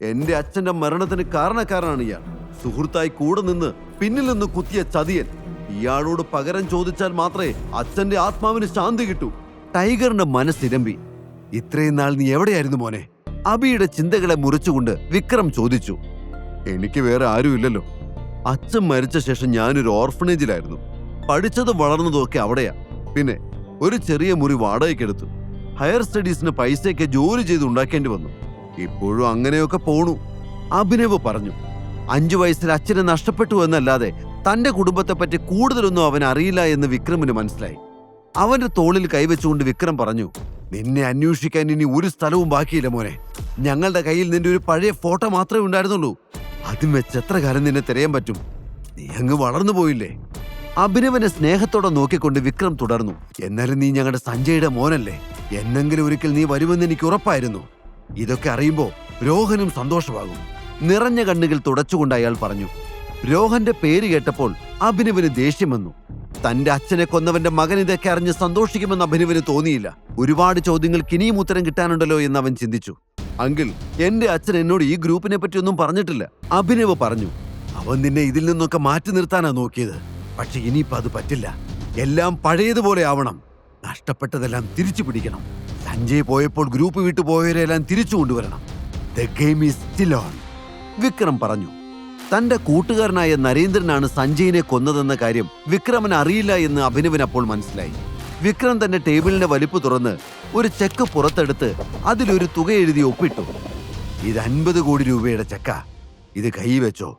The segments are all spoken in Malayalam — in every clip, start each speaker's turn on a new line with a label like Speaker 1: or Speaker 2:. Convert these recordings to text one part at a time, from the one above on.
Speaker 1: എന്റെ അച്ഛന്റെ മരണത്തിന് കാരണക്കാരനാണ് ഇയാൾ. സുഹൃത്തായി കൂടെ നിന്ന് പിന്നിൽ നിന്ന് കുത്തിയ ചതിയൻ. ഇയാളോട് പകരം ചോദിച്ചാൽ മാത്രമേ അച്ഛന്റെ ആത്മാവിന് ശാന്തി കിട്ടൂ. ടൈഗറിന്റെ മനസ്സിരമ്പി. ഇത്രയും നാൾ നീ എവിടെയായിരുന്നു മോനെ? അബിയുടെ ചിന്തകളെ മുറിച്ചുകൊണ്ട് വിക്രം ചോദിച്ചു. എനിക്ക് വേറെ ആരുമില്ലല്ലോ. അച്ഛൻ മരിച്ച ശേഷം ഞാനൊരു ഓർഫനേജിലായിരുന്നു. പഠിച്ചതും വളർന്നതും ഒക്കെ അവിടെയാ. പിന്നെ ഒരു ചെറിയ മുറി വാടകയ്ക്കെടുത്തു. ഹയർ സ്റ്റഡീസിന് പൈസയൊക്കെ ജോലി ചെയ്ത് ഉണ്ടാക്കേണ്ടി വന്നു. ഇപ്പോഴും അങ്ങനെയൊക്കെ പോണു. അഭിനവ് പറഞ്ഞു. 5 വയസ്സിൽ അച്ഛനെ നഷ്ടപ്പെട്ടു എന്നല്ലാതെ തന്റെ കുടുംബത്തെപ്പറ്റി കൂടുതലൊന്നും അവൻ അറിയില്ല എന്ന് വിക്രമിന് മനസ്സിലായി. അവന്റെ തോളിൽ കൈവച്ചുകൊണ്ട് വിക്രം പറഞ്ഞു, നിന്നെ അന്വേഷിക്കാൻ ഇനി ഒരു സ്ഥലവും ബാക്കിയില്ല മോനെ. ഞങ്ങളുടെ കയ്യിൽ നിന്റെ ഒരു പഴയ ഫോട്ടോ മാത്രമേ ഉണ്ടായിരുന്നുള്ളൂ. അതും വെച്ച് എത്ര കാലം നിന്നെ തിരയാൻ പറ്റും? നീ അങ്ങ് വളർന്നു പോയില്ലേ? അഭിനവനെ സ്നേഹത്തോടെ നോക്കിക്കൊണ്ട് വിക്രം തുടർന്നു. എന്നാലും നീ ഞങ്ങളുടെ സഞ്ജയുടെ മോനല്ലേ. എന്നെങ്കിലും ഒരിക്കൽ നീ വരുമെന്ന് എനിക്ക് ഉറപ്പായിരുന്നു. ഇതൊക്കെ അറിയുമ്പോ രോഹനും സന്തോഷമാകും. നിറഞ്ഞ കണ്ണുകൾ തുടച്ചുകൊണ്ട് അയാൾ പറഞ്ഞു. രോഹന്റെ പേര് കേട്ടപ്പോൾ അഭിനവന് ദേഷ്യം വന്നു. തന്റെ അച്ഛനെ കൊന്നവന്റെ മകൻ ഇതൊക്കെ അറിഞ്ഞ് സന്തോഷിക്കുമെന്ന് അഭിനവന് തോന്നിയില്ല. ഒരുപാട് ചോദ്യങ്ങൾക്ക് ഇനിയും ഉത്തരം കിട്ടാനുണ്ടല്ലോ എന്ന് അവൻ ചിന്തിച്ചു. അങ്കിൾ, എന്റെ അച്ഛൻ എന്നോട് ഈ ഗ്രൂപ്പിനെ പറ്റി ഒന്നും പറഞ്ഞിട്ടില്ല. അഭിനവ് പറഞ്ഞു. അവൻ നിന്നെ ഇതിൽ നിന്നൊക്കെ മാറ്റി നിർത്താനാ നോക്കിയത്. പക്ഷെ ഇനിയിപ്പോ അത് പറ്റില്ല. എല്ലാം പഴയതുപോലെ ആവണം. നഷ്ടപ്പെട്ടതെല്ലാം തിരിച്ചു പിടിക്കണം. സഞ്ജയ് പോയപ്പോൾ ഗ്രൂപ്പ് വിട്ടു പോയവരെല്ലാം തിരിച്ചു കൊണ്ടുവരണം. The game is still on, Vikram പറഞ്ഞു. തന്റെ കൂട്ടുകാരനായ നരേന്ദ്രനാണ് സഞ്ജയിനെ കൊന്നതെന്ന കാര്യം വിക്രമന് അറിയില്ല എന്ന് അഭിനവന് അപ്പോൾ മനസ്സിലായി. വിക്രം തന്റെ ടേബിളിന്റെ വലിപ്പ് തുറന്ന് ഒരു ചെക്ക് പുറത്തെടുത്ത് അതിലൊരു തുക എഴുതി ഒപ്പിട്ടു. ഇത് 50 കോടി രൂപയുടെ ചെക്ക. ഇത് കൈവച്ചോ.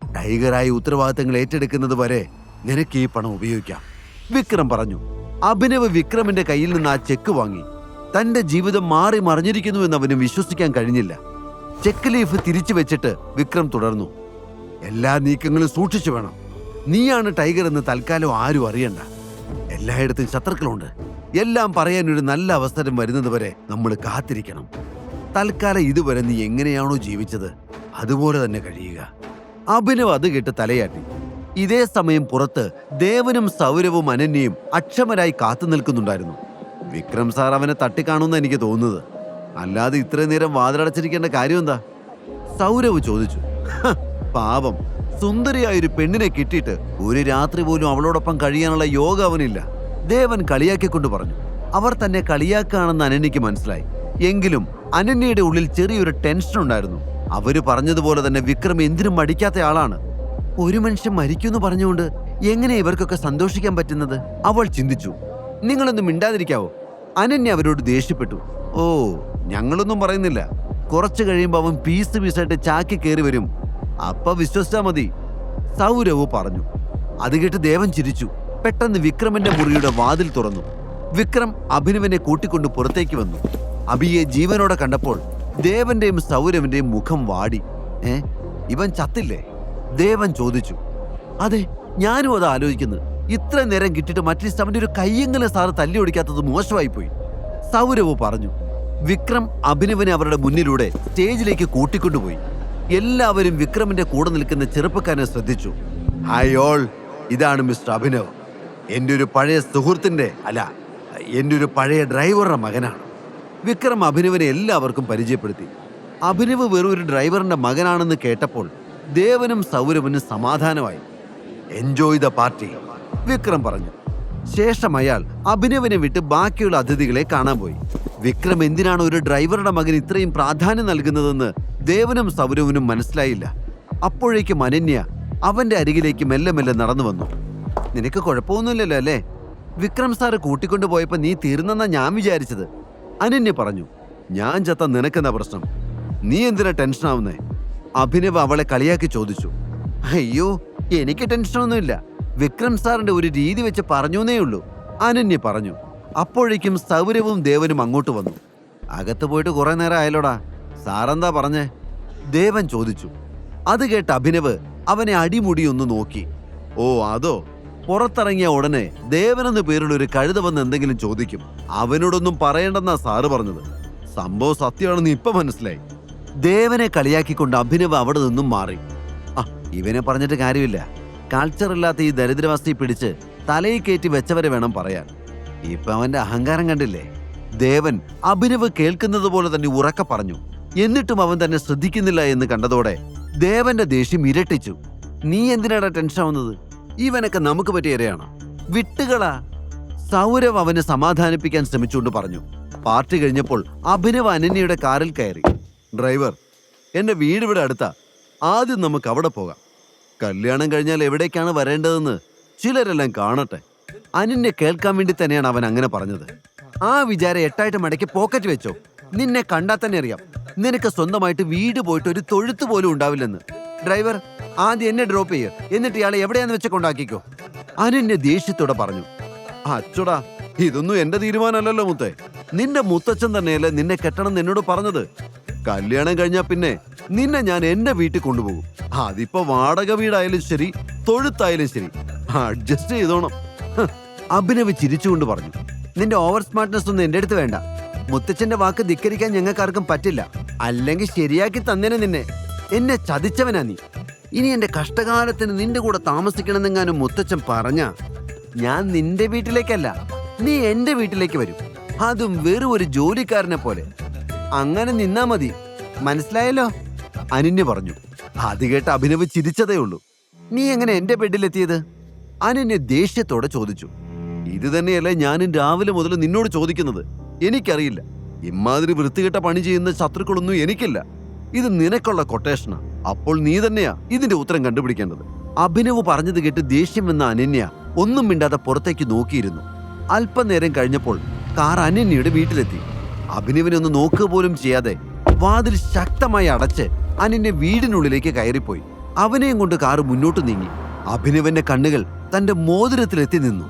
Speaker 1: ടൈഗറായി ഉത്തരവാദിത്തങ്ങൾ ഏറ്റെടുക്കുന്നത് വരെ നിനക്ക് ഈ പണം ഉപയോഗിക്കാം, വിക്രം പറഞ്ഞു. അഭിനവ് വിക്രമിന്റെ കയ്യിൽ നിന്ന് ആ ചെക്ക് വാങ്ങി. തന്റെ ജീവിതം മാറി മറിഞ്ഞിരിക്കുന്നുവെന്ന് അവന് വിശ്വസിക്കാൻ കഴിഞ്ഞില്ല. ചെക്ക് ലീഫ് തിരിച്ചു വെച്ചിട്ട് വിക്രം തുടർന്നു. എല്ലാ നീക്കങ്ങളും സൂക്ഷിച്ചു വേണം. നീയാണ് ടൈഗർ എന്ന് തൽക്കാലം ആരും അറിയണ്ട. എല്ലായിടത്തും ശത്രുക്കളുണ്ട്. എല്ലാം പറയാൻ ഒരു നല്ല അവസരം വരുന്നത് വരെ നമ്മൾ കാത്തിരിക്കണം. തൽക്കാലം ഇതുവരെ നീ എങ്ങനെയാണോ ജീവിച്ചത് അതുപോലെ തന്നെ കഴിയുക. അഭിനവ് അത് കേട്ട് തലയാട്ടി. ഇതേ സമയം പുറത്ത് ദേവനും സൗരവും അനന്യയും അക്ഷമരായി കാത്തു നിൽക്കുന്നുണ്ടായിരുന്നു. വിക്രം സാർ അവനെ തട്ടിക്കാണുമെന്ന് എനിക്ക് തോന്നുന്നത്. അല്ലാതെ ഇത്രയും നേരം വാതിലടച്ചിരിക്കേണ്ട കാര്യം എന്താ? സൗരവ് ചോദിച്ചു. പാവം, സുന്ദരിയായൊരു പെണ്ണിനെ കിട്ടിയിട്ട് ഒരു രാത്രി പോലും അവളോടൊപ്പം കഴിയാനുള്ള യോഗ അവനില്ല, ദേവൻ കളിയാക്കിക്കൊണ്ട് പറഞ്ഞു. അവർ തന്നെ കളിയാക്കുകയാണെന്ന് അനന്യയ്ക്ക് മനസ്സിലായി. എങ്കിലും അനന്യയുടെ ഉള്ളിൽ ചെറിയൊരു ടെൻഷൻ ഉണ്ടായിരുന്നു. അവര് പറഞ്ഞതുപോലെ തന്നെ വിക്രം എന്തിനും മടിക്കാത്ത ആളാണ്. ഒരു മനുഷ്യൻ മരിക്കുമെന്ന് പറഞ്ഞുകൊണ്ട് എങ്ങനെ ഇവർക്കൊക്കെ സന്തോഷിക്കാൻ പറ്റുന്നത്? അവൾ ചിന്തിച്ചു. നിങ്ങളൊന്നും മിണ്ടാതിരിക്കാവോ? അനന്യ അവരോട് ദേഷ്യപ്പെട്ടു. ഓ, ഞങ്ങളൊന്നും പറയുന്നില്ല. കുറച്ചു കഴിയുമ്പോൾ അവൻ പീസായിട്ട് ചാക്കി കയറി വരും. അപ്പ വിശ്വസിച്ചാ മതി, സൗരവ് പറഞ്ഞു. അത് കേട്ട് ദേവൻ ചിരിച്ചു. പെട്ടെന്ന് വിക്രമിന്റെ മുറിയുടെ വാതിൽ തുറന്നു. വിക്രം അഭിനവനെ കൂട്ടിക്കൊണ്ട് പുറത്തേക്ക് വന്നു. അബിയെ ജീവനോടെ കണ്ടപ്പോൾ ദേവന്റെയും സൗരവിന്റെയും മുഖം വാടി. ഇവൻ ചത്തില്ലേ? ദേവൻ ചോദിച്ചു. അതെ, ഞാനും അത് ആലോചിക്കുന്നു. ഇത്ര നേരം കിട്ടിയിട്ട് അറ്റ്ലീസ്റ്റ് അവന്റെ ഒരു കയ്യെങ്കിലും സാറ് തല്ലി ഒടിക്കാത്തത് മോശമായി പോയി, സൗരവ് പറഞ്ഞു. വിക്രം അഭിനവനെ അവരുടെ മുന്നിലൂടെ സ്റ്റേജിലേക്ക് കൂട്ടിക്കൊണ്ടുപോയി. എല്ലാവരും വിക്രമിന്റെ കൂടെ നിൽക്കുന്ന ചെറുപ്പക്കാരനെ ശ്രദ്ധിച്ചു. ഹായ് ഓൾ, ഇതാണ് മിസ്റ്റർ അഭിനവ്. എൻ്റെ ഒരു പഴയ സുഹൃത്തിന്റെ, അല്ല, എൻ്റെ ഒരു പഴയ ഡ്രൈവറുടെ മകനാണ്. വിക്രം അഭിനവനെ എല്ലാവർക്കും പരിചയപ്പെടുത്തി. അഭിനവ് വെറും ഒരു ഡ്രൈവറിന്റെ മകനാണെന്ന് കേട്ടപ്പോൾ ദേവനും സൗരവനും സമാധാനമായി. എൻജോയ് ദ പാർട്ടി, വിക്രം പറഞ്ഞു. ശേഷം അയാൾ അഭിനവനെ വിട്ട് ബാക്കിയുള്ള അതിഥികളെ കാണാൻ പോയി. വിക്രം എന്തിനാണ് ഒരു ഡ്രൈവറുടെ മകൻ ഇത്രയും പ്രാധാന്യം നൽകുന്നതെന്ന് ദേവനും സൗരവനും മനസ്സിലായില്ല. അപ്പോഴേക്കും അനന്യ അവന്റെ അരികിലേക്ക് മെല്ലെ മെല്ലെ നടന്നു വന്നു. നിനക്ക് കുഴപ്പമൊന്നുമില്ലല്ലോ അല്ലേ? വിക്രം സാറ് കൂട്ടിക്കൊണ്ടു പോയപ്പോ നീ തീർന്നെന്നാ ഞാൻ വിചാരിച്ചത്, അനന്യ പറഞ്ഞു. ഞാൻ ചത്ത നിനക്കെന്താ പ്രശ്നം? നീ എന്തിനാ ടെൻഷനാവുന്നേ? അഭിനവ് അവളെ കളിയാക്കി ചോദിച്ചു. അയ്യോ, എനിക്ക് ടെൻഷനൊന്നുമില്ല. വിക്രം സാറിന്റെ ഒരു രീതി വെച്ച് പറഞ്ഞേ ഉള്ളൂ, അനന്യ പറഞ്ഞു. അപ്പോഴേക്കും സൗരവും ദേവനും അങ്ങോട്ട് വന്നു. അകത്ത് പോയിട്ട് കുറെ നേരം ആയല്ലോടാ, സാറെന്താ പറഞ്ഞേ? ദേവൻ ചോദിച്ചു. അത് കേട്ട് അഭിനവ് അവനെ അടിമുടി ഒന്ന് നോക്കി. ഓ അതോ? പുറത്തിറങ്ങിയ ഉടനെ ദേവനെന്ന് പേരുള്ള ഒരു കഴുത വന്ന് എന്തെങ്കിലും ചോദിക്കും. അവനോടൊന്നും പറയണ്ടെന്നാ സാറ് പറഞ്ഞത്. സംഭവം സത്യമാണെന്ന് ഇപ്പൊ മനസ്സിലായി. ദേവനെ കളിയാക്കിക്കൊണ്ട് അഭിനവ് അവിടെ നിന്നും മാറി. ഇവനെ പറഞ്ഞിട്ട് കാര്യമില്ല. കൾച്ചറില്ലാത്ത ഈ ദരിദ്രവസ്ഥയെ പിടിച്ച് തലയിൽ കയറ്റി വെച്ചവരെ വേണം പറയാൻ. ഇപ്പൊ അവന്റെ അഹങ്കാരം കണ്ടില്ലേ? ദേവൻ അഭിനവ് കേൾക്കുന്നത് പോലെ തന്നെ ഉറക്കെ പറഞ്ഞു. എന്നിട്ടും അവൻ തന്നെ ശ്രദ്ധിക്കുന്നില്ല എന്ന് കണ്ടതോടെ ദേവന്റെ ദേഷ്യം ഇരട്ടിച്ചു. നീ എന്തിനാടാ ടെൻഷൻ ആവുന്നത്? ഇവനൊക്കെ നമുക്ക് പറ്റിയ ഇരയാണ്, വിട്ടുകളാ. സൗരവ് അവനെ സമാധാനിപ്പിക്കാൻ ശ്രമിച്ചുകൊണ്ട് പറഞ്ഞു. പാർട്ടി കഴിഞ്ഞപ്പോൾ അഭിനവ് അനന്യയുടെ കാറിൽ കയറി. ഡ്രൈവർ, എന്റെ വീട് ഇവിടെ അടുത്താ, ആദ്യം നമുക്ക് അവിടെ പോകാം. കല്യാണം കഴിഞ്ഞാൽ എവിടേക്കാണ് വരേണ്ടതെന്ന് ചിലരെല്ലാം കാണട്ടെ. അനന്യ കേൾക്കാൻ വേണ്ടി തന്നെയാണ് അവൻ അങ്ങനെ പറഞ്ഞത്. ആ വിചാരം 8 മടക്കി പോക്കറ്റ് വെച്ചോ. നിന്നെ കണ്ടാൽ തന്നെ അറിയാം, നിനക്ക് സ്വന്തമായിട്ട് വീട് പോയിട്ട് ഒരു തൊഴുത്ത് പോലും ഉണ്ടാവില്ലെന്ന്. ഡ്രൈവർ, ആദ്യം എന്നെ ഡ്രോപ്പ് ചെയ്യ്, എന്നിട്ട് ഇയാളെ എവിടെയാന്ന് വെച്ച് കൊണ്ടാക്കിക്കോ. അനന്യ ദേഷ്യത്തോടെ പറഞ്ഞു. അച്ചോടാ, ഇതൊന്നും എന്റെ തീരുമാനമല്ലല്ലോ മുത്തേ. നിന്റെ മുത്തച്ഛൻ തന്നെയല്ലേ നിന്നെ കെട്ടണം എന്നോട് പറഞ്ഞത്. കല്യാണം കഴിഞ്ഞാൽ പിന്നെ നിന്നെ ഞാൻ എന്റെ വീട്ടിൽ കൊണ്ടുപോകും. അതിപ്പോ വാടക വീടായാലും ശരി, തൊഴുത്തായാലും ശരി, അഡ്ജസ്റ്റ് ചെയ്തോണം. അഭിനവ് ചിരിച്ചുകൊണ്ട് പറഞ്ഞു. നിന്റെ ഓവർ സ്മാർട്ട്നെസ് ഒന്നും എന്റെ അടുത്ത് വേണ്ട. മുത്തച്ഛന്റെ വാക്ക് ധിക്കരിക്കാൻ ഞങ്ങൾക്കാർക്കും പറ്റില്ല. അല്ലെങ്കിൽ ശരിയാക്കി തന്നേനെ നിന്നെ. എന്നെ ചതിച്ചവനാ നീ. ഇനി എന്റെ കഷ്ടകാലത്തിന് നിന്റെ കൂടെ താമസിക്കണമെന്നെങ്ങാനും മുത്തച്ഛൻ പറഞ്ഞ ഞാൻ നിന്റെ വീട്ടിലേക്കല്ല, നീ എന്റെ വീട്ടിലേക്ക് വരും. അതും വെറും ഒരു ജോലിക്കാരനെ പോലെ. അങ്ങനെ നിന്നാ മതി, മനസ്സിലായല്ലോ? അനന്യ പറഞ്ഞു. അത് കേട്ട് അഭിനവ് ചിരിച്ചതേ ഉള്ളൂ. നീ എങ്ങനെ എന്റെ ബെഡിലെത്തിയത്? അനന്യ ദേഷ്യത്തോടെ ചോദിച്ചു. ഇത് തന്നെയല്ലേ ഞാനും രാവിലെ മുതൽ നിന്നോട് ചോദിക്കുന്നത്. എനിക്കറിയില്ല, ഇമാതിരി വൃത്തികെട്ട പണി ചെയ്യുന്ന ശത്രുക്കളൊന്നും എനിക്കില്ല. ഇത് നിനക്കുള്ള കൊട്ടേഷനാ. അപ്പോൾ നീ തന്നെയാ ഇതിന്റെ ഉത്തരം കണ്ടുപിടിക്കേണ്ടത്. അഭിനവ് പറഞ്ഞത് കേട്ട് ദേഷ്യം വന്ന അനന്യ ഒന്നും മിണ്ടാതെ പുറത്തേക്ക് നോക്കിയിരുന്നു. അല്പനേരം കഴിഞ്ഞപ്പോൾ കാർ അനന്യയുടെ വീട്ടിലെത്തി. അഭിനവിനൊന്ന് നോക്കുക പോലും ചെയ്യാതെ വാതിൽ ശക്തമായി അടച്ച് അനന്യ വീടിനുള്ളിലേക്ക് കയറിപ്പോയി. അവനെയും കൊണ്ട് കാറ് മുന്നോട്ട് നീങ്ങി. അഭിനവന്റെ കണ്ണുകൾ തന്റെ മോതിരത്തിലെത്തി നിന്നു.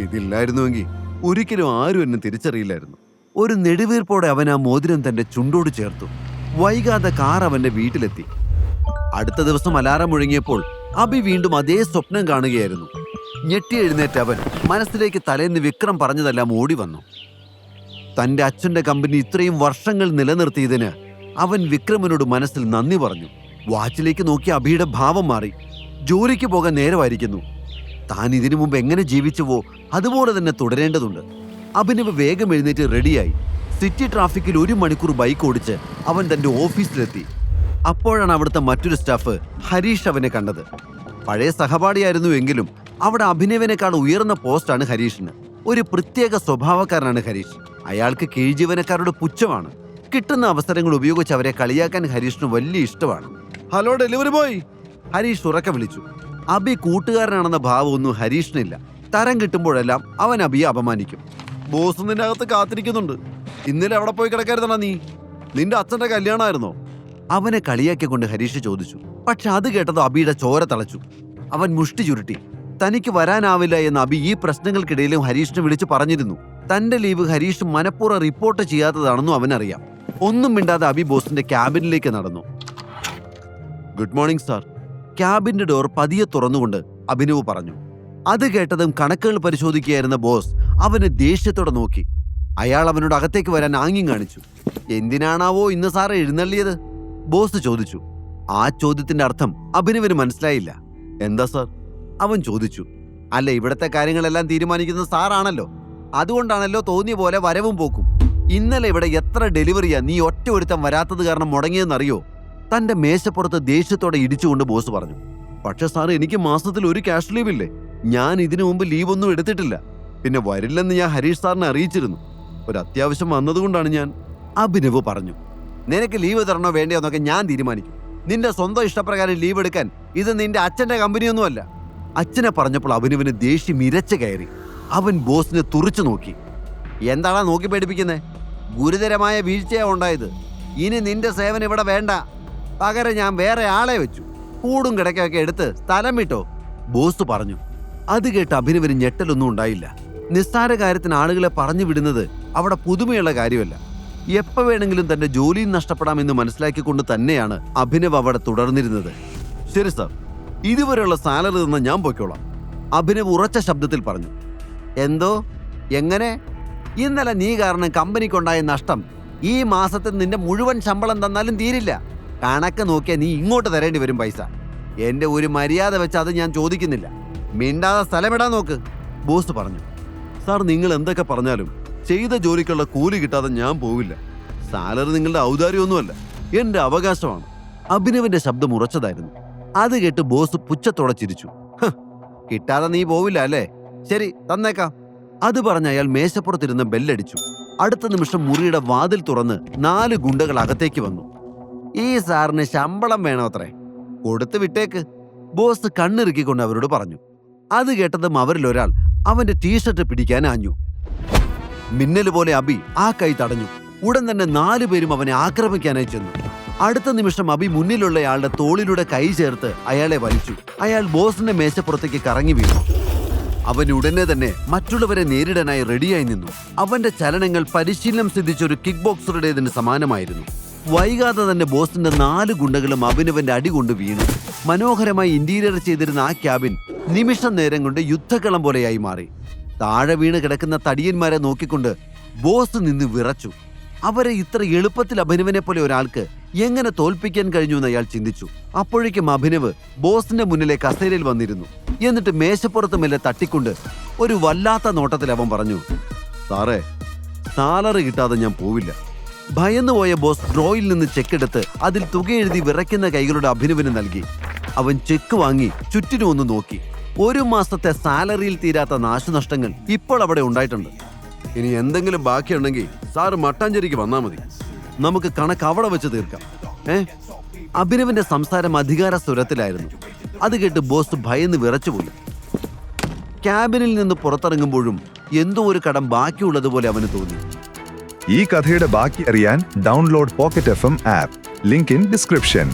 Speaker 1: ഇതില്ലായിരുന്നുവെങ്കിൽ ഒരിക്കലും ആരും എന്നെ തിരിച്ചറിയില്ലായിരുന്നു. ഒരു നെടുവീർപ്പോടെ അവൻ ആ മോതിരം തന്റെ ചുണ്ടോട് ചേർത്തു. വൈകാതെ കാർ അവന്റെ വീട്ടിലെത്തി. അടുത്ത ദിവസം അലാറം മുഴങ്ങിയപ്പോൾ അഭി വീണ്ടും അതേ സ്വപ്നം കാണുകയായിരുന്നു. ഞെട്ടി എഴുന്നേറ്റ അവൻ മനസ്സിലേക്ക് തലേന്ന് വിക്രം പറഞ്ഞതെല്ലാം ഓടി വന്നു. തന്റെ അച്ഛന്റെ കമ്പനി ഇത്രയും വർഷങ്ങൾ നിലനിർത്തിയതിന് അവൻ വിക്രമനോട് മനസ്സിൽ നന്ദി പറഞ്ഞു. വാച്ചിലേക്ക് നോക്കി അഭിയുടെ ഭാവം മാറി. ജോലിക്ക് പോകാൻ നേരമായിരിക്കുന്നു. താൻ ഇതിനു മുമ്പ് എങ്ങനെ ജീവിച്ചുവോ അതുപോലെ തന്നെ തുടരേണ്ടതുണ്ട്. അഭിനവ് വേഗം എഴുന്നേറ്റ് റെഡിയായി. സിറ്റി ട്രാഫിക്കിൽ 1 മണിക്കൂർ ബൈക്ക് ഓടിച്ച് അവൻ തന്റെ ഓഫീസിലെത്തി. അപ്പോഴാണ് അവിടുത്തെ മറ്റൊരു സ്റ്റാഫ് ഹരീഷ് അവനെ കണ്ടത്. പഴയ സഹപാഠിയായിരുന്നു എങ്കിലും അവിടെ അഭിനവിനേക്കാൾ ഉയർന്ന പോസ്റ്റാണ് ഹരീഷിന്. ഒരു പ്രത്യേക സ്വഭാവക്കാരനാണ് ഹരീഷ്. അയാൾക്ക് കീഴ്ജീവനക്കാരുടെ പുച്ഛമാണ്. കിട്ടുന്ന അവസരങ്ങൾ ഉപയോഗിച്ച് അവരെ കളിയാക്കാൻ ഹരീഷിന് വലിയ ഇഷ്ടമാണ്. ഹലോ ഡെലിവറി ബോയ്, ഹരീഷ് ഉറക്കെ വിളിച്ചു. അഭി കൂട്ടുകാരനാണെന്ന ഭാവമൊന്നും ഹരീഷിനില്ല. തരം കിട്ടുമ്പോഴെല്ലാം അവൻ അഭിയെ അപമാനിക്കും. ബോസ് നിന്റെ അകത്ത് കാത്തിരിക്കുന്നുണ്ട്. ഇന്നലെ എവിടെ പോയി കിടക്കായിരുന്നാ നീ? നിന്റെ അച്ഛന്റെ കല്യാണമായിരുന്നോ? അവനെ കളിയാക്കിക്കൊണ്ട് ഹരീഷ് ചോദിച്ചു. പക്ഷെ അത് കേട്ടതോ അഭിയുടെ ചോര തളച്ചു. അവൻ മുഷ്ടി ചുരുട്ടി. തനിക്ക് വരാനാവില്ല എന്ന് അഭി ഈ പ്രശ്നങ്ങൾക്കിടയിലും ഹരീഷിനെ വിളിച്ചു പറഞ്ഞിരുന്നു. തന്റെ ലീവ് ഹരീഷ് മനഃപൂർവ്വം റിപ്പോർട്ട് ചെയ്യാത്തതാണെന്നും അവനറിയാം. ഒന്നും മിണ്ടാതെ അഭി ബോസിന്റെ ക്യാബിനിലേക്ക് നടന്നു. Good morning sir. ക്യാബിന്റെ ഡോർ പതിയെ തുറന്നുകൊണ്ട് അഭിനവ് പറഞ്ഞു. അത് കേട്ടതും കണക്കുകൾ പരിശോധിക്കുകയായിരുന്ന ബോസ് അവനെ ദേഷ്യത്തോടെ നോക്കി. അയാൾ അവനോട് അകത്തേക്ക് വരാൻ ആംഗ്യം കാണിച്ചു. എന്തിനാണാവോ ഇന്ന് സാറ് എഴുന്നള്ളിയത്? ബോസ് ചോദിച്ചു. ആ ചോദ്യത്തിന്റെ അർത്ഥം അഭിനവിന് മനസ്സിലായില്ല. എന്താ സാർ? അവൻ ചോദിച്ചു. അല്ല, ഇവിടത്തെ കാര്യങ്ങളെല്ലാം തീരുമാനിക്കുന്നത് സാറാണല്ലോ. അതുകൊണ്ടാണല്ലോ തോന്നിയ പോലെ വരവും പോക്കും. ഇന്നലെ ഇവിടെ എത്ര ഡെലിവറിയാ നീ ഒറ്റ ഒരുത്തം വരാത്തത് കാരണം മുടങ്ങിയെന്നറിയോ? തന്റെ മേശപ്പുറത്ത് ദേഷ്യത്തോടെ ഇടിച്ചുകൊണ്ട് ബോസ് പറഞ്ഞു. പക്ഷെ സാർ, എനിക്ക് മാസത്തിൽ 1 ക്യാഷ് ലീവ് ഇല്ലേ? ഞാൻ ഇതിനു മുമ്പ് ലീവൊന്നും എടുത്തിട്ടില്ല. പിന്നെ വരില്ലെന്ന് ഞാൻ ഹരീഷ് സാറിനെ അറിയിച്ചിരുന്നു. ഒരു അത്യാവശ്യം വന്നതുകൊണ്ടാണ് ഞാൻ. അഭിനവ് പറഞ്ഞു. നിനക്ക് ലീവ് തരണോ വേണ്ടയോ എന്നൊക്കെ ഞാൻ തീരുമാനിക്കും. നിന്റെ സ്വന്തം ഇഷ്ടപ്രകാരം ലീവ് എടുക്കാൻ ഇത് നിന്റെ അച്ഛന്റെ കമ്പനിയൊന്നുമല്ല. അച്ഛനെ പറഞ്ഞപ്പോൾ അഭിനവിന് ദേഷ്യം ഇരച്ചു കയറി. അവൻ ബോസിനെ തുറിച്ചു നോക്കി. എന്താണാ നോക്കി പേടിപ്പിക്കുന്നത്? ഗുരുതരമായ വീഴ്ചയാ ഉണ്ടായത്. ഇനി നിന്റെ സേവനം ഇവിടെ വേണ്ട. പകരം ഞാൻ വേറെ ആളെ വെച്ചു. കൂടും കിടക്കൊക്കെ എടുത്ത് സ്ഥലം വിട്ടോ, ബോസ് പറഞ്ഞു. അത് കേട്ട് അഭിനവിന് ഞെട്ടലൊന്നും ഉണ്ടായില്ല. നിസ്സാര കാര്യത്തിന് ആളുകളെ പറഞ്ഞു വിടുന്നത് അവിടെ പുതുമയുള്ള കാര്യമല്ല. എപ്പോൾ വേണമെങ്കിലും തന്റെ ജോലിയും നഷ്ടപ്പെടാമെന്ന് മനസ്സിലാക്കിക്കൊണ്ട് തന്നെയാണ് അഭിനവ് അവിടെ തുടർന്നിരുന്നത്. ശരി സാർ, ഇതുവരെയുള്ള സാലറി തന്ന ഞാൻ പൊയ്ക്കോളാം, അഭിനവ് ഉറച്ച ശബ്ദത്തിൽ പറഞ്ഞു. എന്തോ? എങ്ങനെ? ഇന്നലെ നീ കാരണം കമ്പനിക്കുണ്ടായ നഷ്ടം ഈ മാസത്തിൽ നിന്റെ മുഴുവൻ ശമ്പളം തന്നാലും തീരില്ല. കണക്ക് നോക്കിയാൽ നീ ഇങ്ങോട്ട് തരേണ്ടി വരും പൈസ. എന്റെ ഒരു മര്യാദ വെച്ച് അത് ഞാൻ ചോദിക്കുന്നില്ല. മിണ്ടാതെ സ്ഥലമിടാൻ നോക്ക്, ബോസ് പറഞ്ഞു. സാർ, നിങ്ങൾ എന്തൊക്കെ പറഞ്ഞാലും ചെയ്ത ജോലിക്കുള്ള കൂലി കിട്ടാതെ ഞാൻ പോവില്ല. സാലറി നിങ്ങളുടെ ഔദാര്യമൊന്നുമല്ല. എന്റെ അവകാശമാണ്. അഭിനവിന്റെ ശബ്ദം ഉറച്ചതായിരുന്നു. അത് കേട്ട് ബോസ് പുച്ഛത്തോടെ ചിരിച്ചു. കിട്ടാതെ നീ പോവില്ല അല്ലേ? ശരി, തന്നേക്കാം. അത് പറഞ്ഞ് അയാൾ മേശപ്പുറത്തിരുന്ന് ബെല്ലടിച്ചു. അടുത്ത നിമിഷം മുറിയുടെ വാതിൽ തുറന്ന് 4 ഗുണ്ടകൾ അകത്തേക്ക് വന്നു. ഈ സാറിന് ശമ്പളം വേണോത്രേ, കൊടുത്തു വിട്ടേക്ക്, ബോസ് കണ്ണിറുക്കിക്കൊണ്ട് അവരോട് പറഞ്ഞു. അത് കേട്ടതും അവരിൽ ഒരാൾ അവന്റെ ടീഷർട്ട് പിടിക്കാൻ ആഞ്ഞു. മിന്നല് പോലെ അബി ആ കൈ തടഞ്ഞു. ഉടൻ തന്നെ 4 പേരും അവനെ ആക്രമിക്കാനായി ചെന്നു. അടുത്ത നിമിഷം അബി മുന്നിലുള്ളയാളുടെ തോളിലൂടെ കൈ ചേർത്ത് അയാളെ വലിച്ചു. അയാൾ ബോസിന്റെ മേശപ്പുറത്തേക്ക് കറങ്ങി വീണു. അവൻ ഉടനെ തന്നെ മറ്റുള്ളവരെ നേരിടാനായി റെഡിയായി നിന്നു. അവന്റെ ചലനങ്ങൾ പരിശീലനം സിദ്ധിച്ച ഒരു കിക്ക് ബോക്സറുടേതിന് സമാനമായിരുന്നു. വൈകാതെ തന്നെ ബോസിന്റെ 4 ഗുണ്ടകളും അഭിനവന്റെ അടി കൊണ്ട് വീണു. മനോഹരമായി ഇന്റീരിയർ ചെയ്തിരുന്ന ആ ക്യാബിൻ നിമിഷം നേരം കൊണ്ട് യുദ്ധക്കളം പോലെയായി മാറി. താഴെ വീണ് കിടക്കുന്ന തടിയന്മാരെ നോക്കിക്കൊണ്ട് ബോസ് നിന്ന് വിറച്ചു. അവരെ ഇത്ര എളുപ്പത്തിൽ അഭിനവനെ പോലെ ഒരാൾക്ക് എങ്ങനെ തോൽപ്പിക്കാൻ കഴിഞ്ഞു എന്ന് അയാൾ ചിന്തിച്ചു. അപ്പോഴേക്കും അഭിനവ് ബോസിന്റെ മുന്നിലെ കസേരയിൽ വന്നിരുന്നു. എന്നിട്ട് മേശപ്പുറത്ത് മേലെ തട്ടിക്കൊണ്ട് ഒരു വല്ലാത്ത നോട്ടത്തിൽ അവൻ പറഞ്ഞു, സാറേ, സാലറി കിട്ടാതെ ഞാൻ പോവില്ല. ഭയന്നുപോയ ബോസ് ഡ്രോയിൽ നിന്ന് ചെക്കെടുത്ത് അതിൽ തുക എഴുതി വിറയ്ക്കുന്ന കൈകളുടെ അഭിനവിന് നൽകി. അവൻ ചെക്ക് വാങ്ങി ചുറ്റിനും ഒന്ന് നോക്കി. 1 മാസത്തെ സാലറിയിൽ തീരാത്ത നാശനഷ്ടങ്ങൾ ഇപ്പോൾ അവിടെ ഉണ്ടായിട്ടുണ്ട്. ഇനി എന്തെങ്കിലും ബാക്കിയുണ്ടെങ്കിൽ സാറ് മട്ടാഞ്ചേരിക്ക് വന്നാൽ മതി, നമുക്ക് കണക്ക് അവിടെ വെച്ച് തീർക്കാം. അഭിനവിന്റെ സംസാരം അധികാര സ്വരത്തിലായിരുന്നു. അത് കേട്ട് ബോസ് ഭയന്ന് വിറച്ചുപോയി. ക്യാബിനിൽ നിന്ന് പുറത്തിറങ്ങുമ്പോഴും എന്തോ ഒരു കടം ബാക്കിയുള്ളതുപോലെ അവന് തോന്നി.
Speaker 2: ഈ കഥയുടെ ബാക്കി അറിയാൻ download pocket FM app. Link in description.